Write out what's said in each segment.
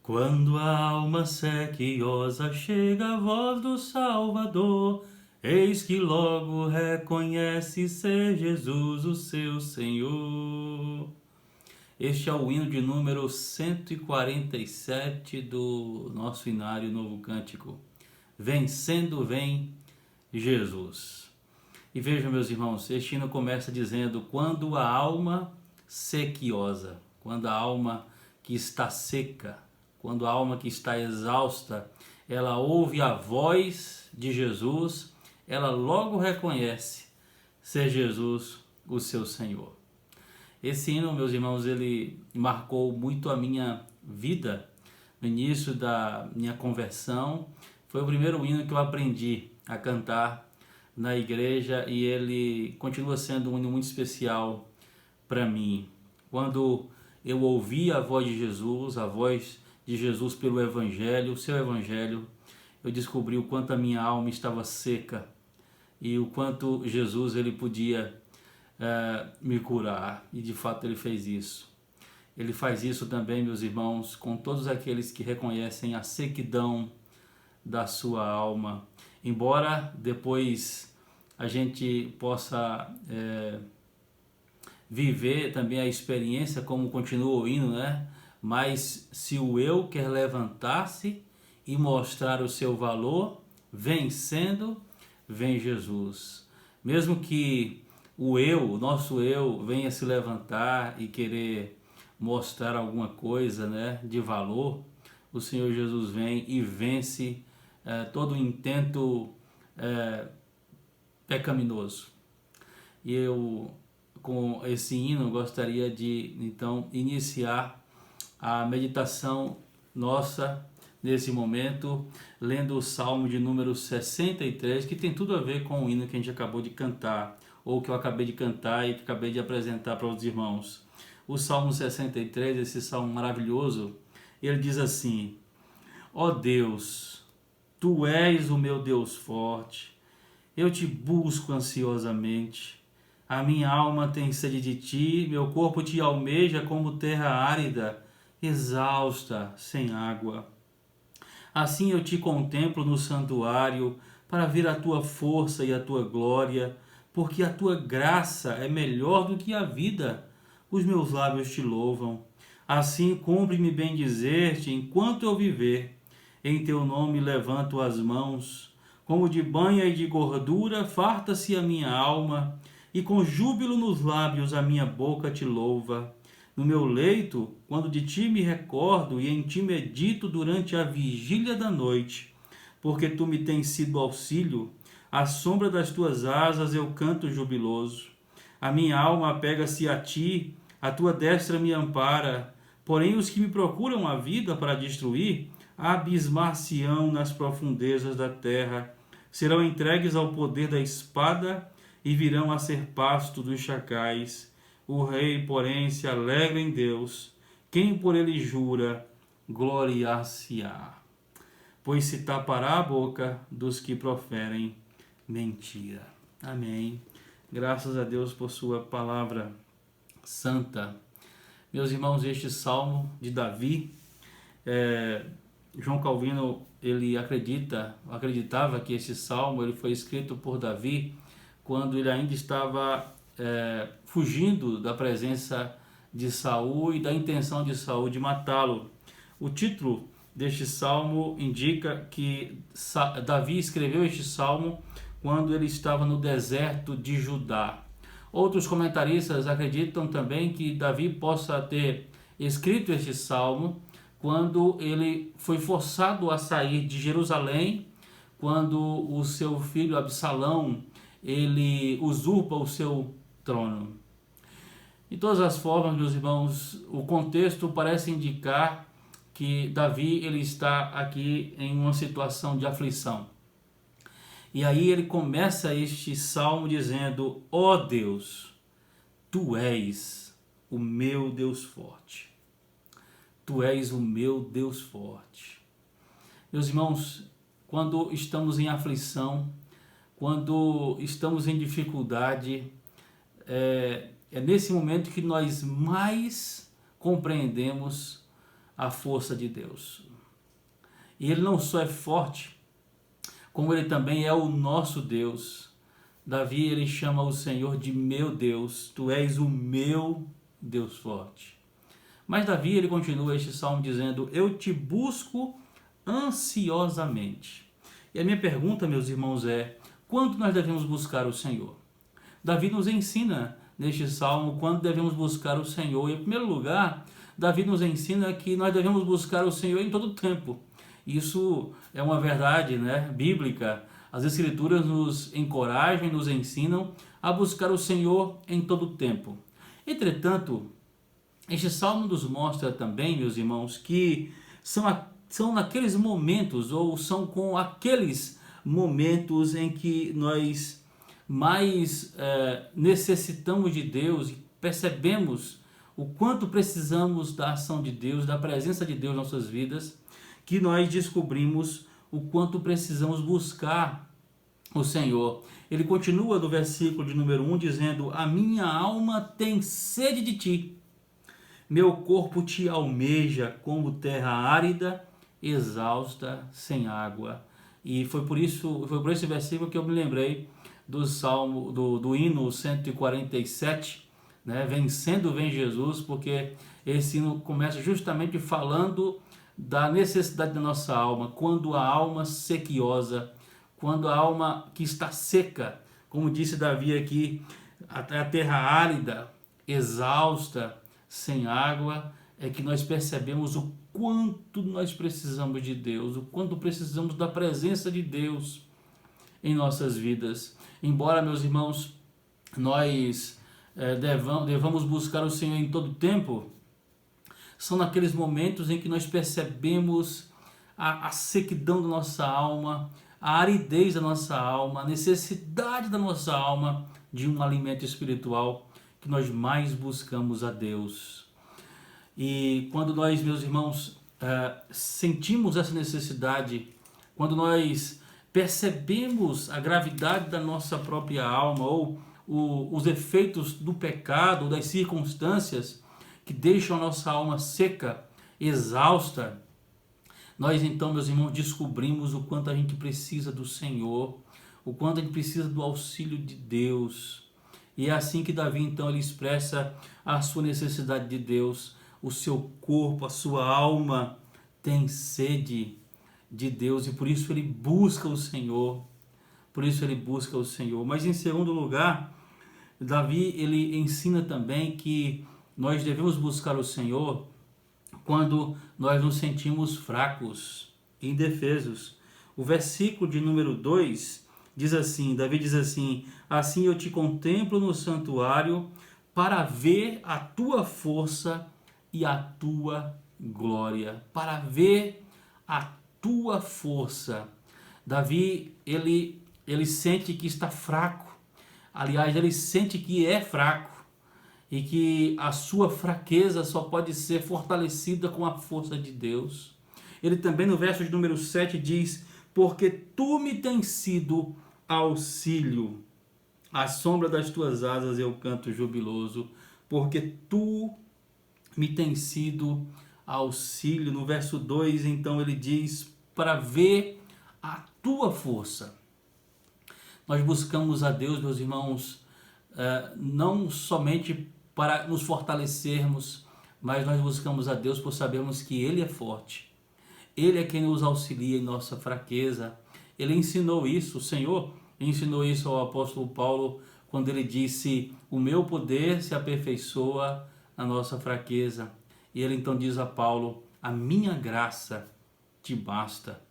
Quando a alma sequiosa chega à voz do Salvador, eis que logo reconhece ser Jesus o seu Senhor. Este é o hino de número 147 do nosso hinário Novo Cântico. Vencendo vem Jesus. E vejam, meus irmãos, este hino começa dizendo: quando a alma sequiosa, quando a alma que está seca, quando a alma que está exausta, ela ouve a voz de Jesus, ela logo reconhece ser Jesus o seu Senhor. Esse hino, meus irmãos, ele marcou muito a minha vida no início da minha conversão. Foi o primeiro hino que eu aprendi a cantar na igreja e ele continua sendo um hino muito especial para mim. Quando eu ouvi a voz de Jesus, a voz de Jesus pelo Evangelho, o seu Evangelho, eu descobri o quanto a minha alma estava seca e o quanto Jesus ele podia me curar, e de fato ele fez isso. Ele faz isso também, meus irmãos, com todos aqueles que reconhecem a sequidão da sua alma. Embora depois a gente possa viver também a experiência como continua o hino, né? Mas se o eu quer levantar-se e mostrar o seu valor, vencendo, vem Jesus. Mesmo que o nosso eu, venha se levantar e querer mostrar alguma coisa, né, de valor, o Senhor Jesus vem e vence todo o intento pecaminoso. E eu, com esse hino, gostaria de então iniciar a meditação nossa nesse momento, lendo o Salmo de número 63, que tem tudo a ver com o hino que a gente acabou de cantar, ou que eu acabei de cantar e que acabei de apresentar para os irmãos. O Salmo 63, esse salmo maravilhoso, ele diz assim: ó Deus, Tu és o meu Deus forte, eu te busco ansiosamente. A minha alma tem sede de ti, meu corpo te almeja como terra árida, exausta, sem água. Assim eu te contemplo no santuário, para ver a tua força e a tua glória, porque a tua graça é melhor do que a vida. Os meus lábios te louvam. Assim cumpre-me bem dizer-te enquanto eu viver. Em teu nome levanto as mãos. Como de banha e de gordura farta-se a minha alma, e com júbilo nos lábios a minha boca te louva. No meu leito, quando de ti me recordo e em ti medito durante a vigília da noite, porque tu me tens sido auxílio, à sombra das tuas asas eu canto jubiloso. A minha alma apega-se a ti, a tua destra me ampara, porém os que me procuram a vida para destruir, abismar-se-ão nas profundezas da terra, serão entregues ao poder da espada e virão a ser pasto dos chacais. O rei, porém, se alegra em Deus. Quem por ele jura, gloriar-se-á. Pois se tapará a boca dos que proferem mentira. Amém. Graças a Deus por sua palavra santa. Meus irmãos, este salmo de Davi, João Calvino, ele acreditava que este salmo ele foi escrito por Davi quando ele ainda estava fugindo da presença de Saul e da intenção de Saul de matá-lo. O título deste salmo indica que Davi escreveu este salmo quando ele estava no deserto de Judá. Outros comentaristas acreditam também que Davi possa ter escrito este salmo quando ele foi forçado a sair de Jerusalém, quando o seu filho Absalão ele usurpa o seu trono. De todas as formas, meus irmãos, o contexto parece indicar que Davi ele está aqui em uma situação de aflição. E aí ele começa este salmo dizendo: ó Deus, Tu és o meu Deus forte. Tu és o meu Deus forte. Meus irmãos, quando estamos em aflição, quando estamos em dificuldade, é nesse momento que nós mais compreendemos a força de Deus. E ele não só é forte, como ele também é o nosso Deus. Davi, ele chama o Senhor de meu Deus, tu és o meu Deus forte. Mas Davi, ele continua este salmo dizendo, eu te busco ansiosamente. E a minha pergunta, meus irmãos, é, quando nós devemos buscar o Senhor? Davi nos ensina neste salmo quando devemos buscar o Senhor. E em primeiro lugar, Davi nos ensina que nós devemos buscar o Senhor em todo o tempo. Isso é uma verdade, né, bíblica. As Escrituras nos encorajam e nos ensinam a buscar o Senhor em todo o tempo. Entretanto, este salmo nos mostra também, meus irmãos, que são naqueles momentos, ou são com aqueles momentos em que nós mais necessitamos de Deus e percebemos o quanto precisamos da ação de Deus, da presença de Deus em nossas vidas, que nós descobrimos o quanto precisamos buscar o Senhor. Ele continua no versículo de número 1 dizendo, a minha alma tem sede de ti, meu corpo te almeja como terra árida, exausta, sem água. E foi por esse versículo que eu me lembrei do salmo, do hino 147, né? Vencendo vem Jesus, porque esse hino começa justamente falando da necessidade da nossa alma, quando a alma sequiosa, quando a alma que está seca, como disse Davi aqui, a terra árida, exausta, sem água, é que nós percebemos o quanto nós precisamos de Deus, o quanto precisamos da presença de Deus em nossas vidas. Embora, meus irmãos, nós devamos buscar o Senhor em todo tempo, são naqueles momentos em que nós percebemos a sequidão da nossa alma, a aridez da nossa alma, a necessidade da nossa alma de um alimento espiritual, que nós mais buscamos a Deus. E quando nós, meus irmãos, sentimos essa necessidade, quando nós percebemos a gravidade da nossa própria alma, ou os efeitos do pecado, das circunstâncias que deixam a nossa alma seca, exausta, nós então, meus irmãos, descobrimos o quanto a gente precisa do Senhor, o quanto a gente precisa do auxílio de Deus. E é assim que Davi então ele expressa a sua necessidade de Deus. O seu corpo, a sua alma tem sede de Deus e por isso ele busca o Senhor. Por isso ele busca o Senhor. Mas em segundo lugar, Davi ele ensina também que nós devemos buscar o Senhor quando nós nos sentimos fracos e indefesos. O versículo de número 2 diz assim, Davi diz assim, assim eu te contemplo no santuário para ver a tua força e a tua glória. Para ver a tua força. Davi, ele sente que está fraco. Aliás, ele sente que é fraco. E que a sua fraqueza só pode ser fortalecida com a força de Deus. Ele também no verso de número 7 diz, porque tu me tens sido auxílio, à sombra das tuas asas eu canto jubiloso, porque tu me tens sido auxílio. No verso 2 então ele diz, para ver a tua força. Nós buscamos a Deus, meus irmãos, não somente para nos fortalecermos, mas nós buscamos a Deus por sabermos que Ele é forte. Ele é quem nos auxilia em nossa fraqueza. Ele ensinou isso, o Senhor ensinou isso ao apóstolo Paulo, quando ele disse, o meu poder se aperfeiçoa na nossa fraqueza. E ele então diz a Paulo, a minha graça te basta.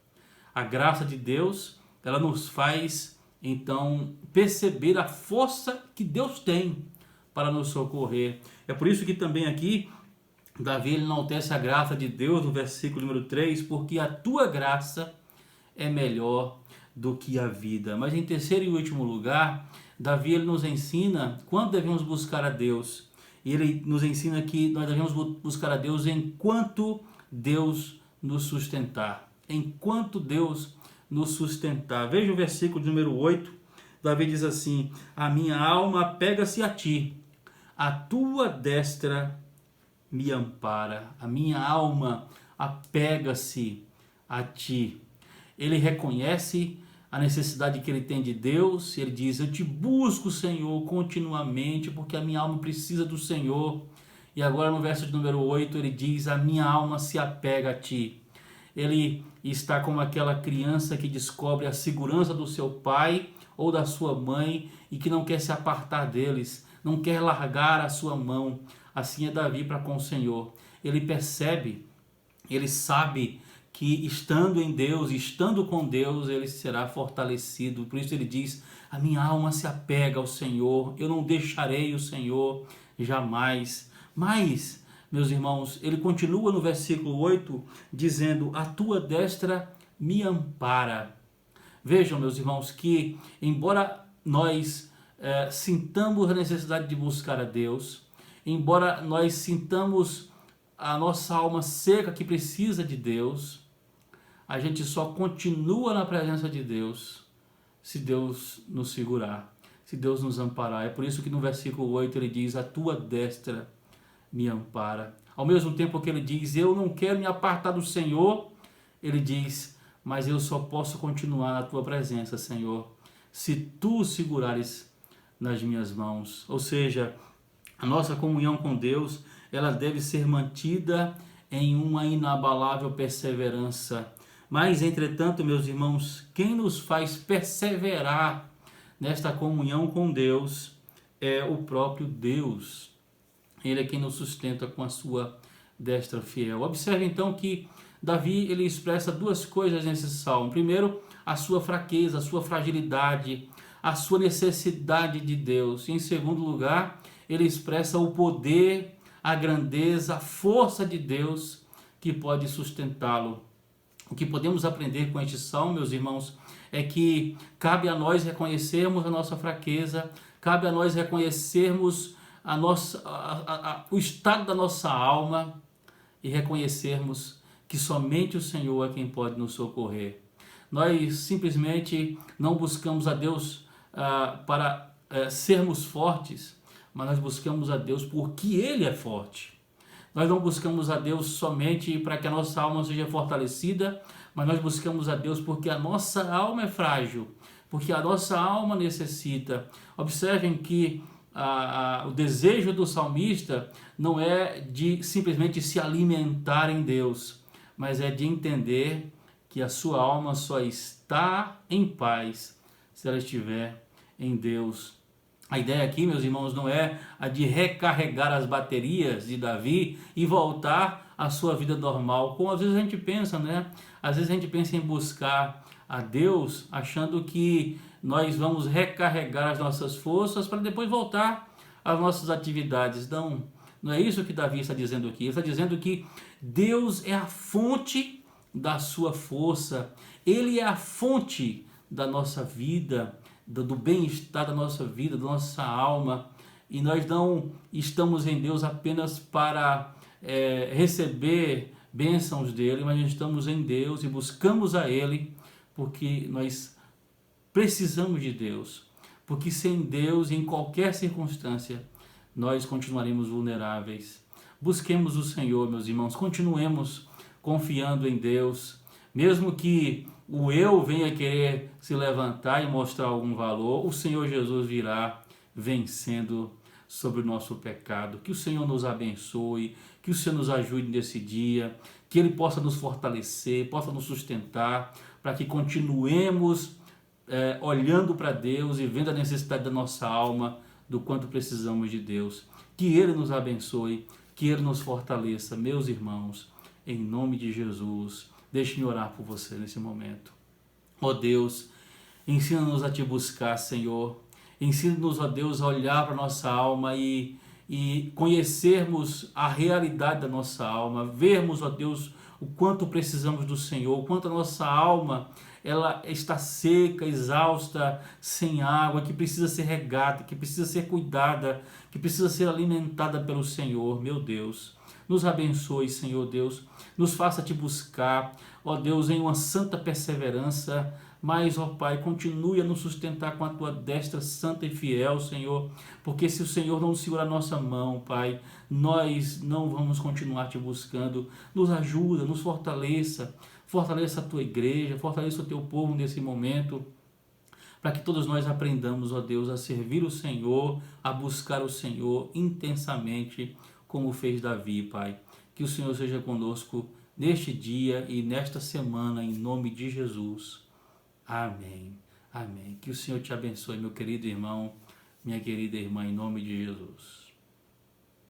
A graça de Deus, ela nos faz então perceber a força que Deus tem para nos socorrer. É por isso que também aqui Davi ele enaltece a graça de Deus no versículo número 3, porque a tua graça é melhor do que a vida. Mas em terceiro e último lugar, Davi ele nos ensina quando devemos buscar a Deus. E ele nos ensina que nós devemos buscar a Deus enquanto Deus nos sustentar. Enquanto Deus nos sustentar. Veja o versículo número 8. Davi diz assim, a minha alma pega-se a ti, a tua destra me ampara. A minha alma apega-se a ti. Ele reconhece a necessidade que ele tem de Deus. Ele diz: eu te busco, Senhor, continuamente, porque a minha alma precisa do Senhor. E agora no verso de número 8 ele diz: a minha alma se apega a ti. Ele está como aquela criança que descobre a segurança do seu pai ou da sua mãe e que não quer se apartar deles, não quer largar a sua mão. Assim é Davi para com o Senhor. Ele percebe, ele sabe que estando em Deus, estando com Deus, ele será fortalecido. Por isso ele diz: a minha alma se apega ao Senhor, eu não deixarei o Senhor jamais. Mas, meus irmãos, ele continua no versículo 8, dizendo: a tua destra me ampara. Vejam, meus irmãos, que embora nós sintamos a necessidade de buscar a Deus, embora nós sintamos a nossa alma seca que precisa de Deus, a gente só continua na presença de Deus se Deus nos segurar, se Deus nos amparar. É por isso que no versículo 8 ele diz: a tua destra me ampara. Ao mesmo tempo que ele diz: eu não quero me apartar do Senhor, ele diz: mas eu só posso continuar na tua presença, Senhor, se tu segurares nas minhas mãos. Ou seja, a nossa comunhão com Deus, ela deve ser mantida em uma inabalável perseverança. Mas, entretanto, meus irmãos, quem nos faz perseverar nesta comunhão com Deus é o próprio Deus. Ele é quem nos sustenta com a sua destra fiel. Observe então que Davi ele expressa duas coisas nesse salmo. Primeiro, a sua fraqueza, a sua fragilidade, a sua necessidade de Deus. E, em segundo lugar, ele expressa o poder, a grandeza, a força de Deus que pode sustentá-lo. O que podemos aprender com este salmo, meus irmãos, é que cabe a nós reconhecermos a nossa fraqueza, cabe a nós reconhecermos o estado da nossa alma e reconhecermos que somente o Senhor é quem pode nos socorrer. Nós simplesmente não buscamos a Deus para sermos fortes, mas nós buscamos a Deus porque Ele é forte. Nós não buscamos a Deus somente para que a nossa alma seja fortalecida, mas nós buscamos a Deus porque a nossa alma é frágil, porque a nossa alma necessita. Observem que o desejo do salmista não é de simplesmente se alimentar em Deus, mas é de entender que a sua alma só está em paz se ela estiver em Deus. A ideia aqui, meus irmãos, não é a de recarregar as baterias de Davi e voltar à sua vida normal, como às vezes a gente pensa, né? Às vezes a gente pensa em buscar a Deus achando que nós vamos recarregar as nossas forças para depois voltar às nossas atividades. Não é isso que Davi está dizendo aqui. Ele está dizendo que Deus é a fonte da sua força. Ele é a fonte da nossa vida, do bem-estar da nossa vida, da nossa alma. E nós não estamos em Deus apenas para receber bênçãos dele, mas estamos em Deus e buscamos a Ele porque nós precisamos de Deus. Porque sem Deus, em qualquer circunstância, nós continuaremos vulneráveis. Busquemos o Senhor, meus irmãos, continuemos confiando em Deus, mesmo que o eu venha querer se levantar e mostrar algum valor, o Senhor Jesus virá vencendo sobre o nosso pecado. Que o Senhor nos abençoe, que o Senhor nos ajude nesse dia, que Ele possa nos fortalecer, possa nos sustentar, para que continuemos olhando para Deus e vendo a necessidade da nossa alma, do quanto precisamos de Deus. Que Ele nos abençoe, que Ele nos fortaleça, meus irmãos, em nome de Jesus. Deixe-me orar por você nesse momento. Ó Deus, ensina-nos a Te buscar, Senhor. Ensina-nos, ó Deus, a olhar para a nossa alma e conhecermos a realidade da nossa alma. Vermos, ó Deus, o quanto precisamos do Senhor, o quanto a nossa alma ela está seca, exausta, sem água, que precisa ser regada, que precisa ser cuidada, que precisa ser alimentada pelo Senhor, meu Deus. Nos abençoe, Senhor Deus. nos faça te buscar, ó Deus, em uma santa perseverança. Mas, ó Pai, continue a nos sustentar com a tua destra santa e fiel, Senhor, porque se o Senhor não segurar a nossa mão, Pai, nós não vamos continuar te buscando. Nos ajuda, nos fortaleça, fortaleça a tua igreja, fortaleça o teu povo nesse momento, para que todos nós aprendamos, ó Deus, a servir o Senhor, a buscar o Senhor intensamente, como fez Davi, Pai. Que o Senhor seja conosco neste dia e nesta semana, em nome de Jesus. Amém. Amém. Que o Senhor te abençoe, meu querido irmão, minha querida irmã, em nome de Jesus.